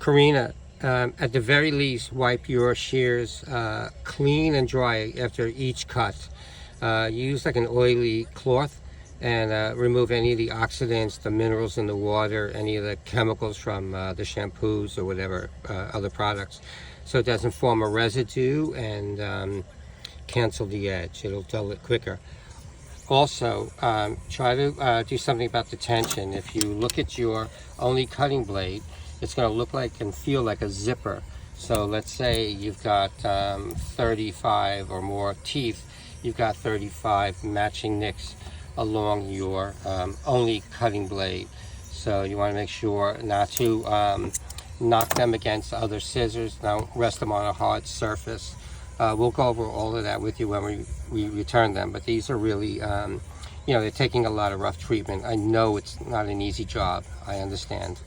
Karina, at the very least, wipe your shears clean and dry after each cut. Use like an oily cloth and remove any of the oxidants, the minerals in the water, any of the chemicals from the shampoos or whatever other products, so it doesn't form a residue and cancel the edge. It'll dull it quicker. Also, try to do something about the tension. If you look at your only cutting blade, it's going to look like and feel like a zipper. So let's say you've got 35 or more teeth. You've got 35 matching nicks along your only cutting blade. So you want to make sure not to knock them against other scissors. Don't rest them on a hard surface. We'll go over all of that with you when we return them, but these are really, they're taking a lot of rough treatment. I know it's not an easy job. I understand.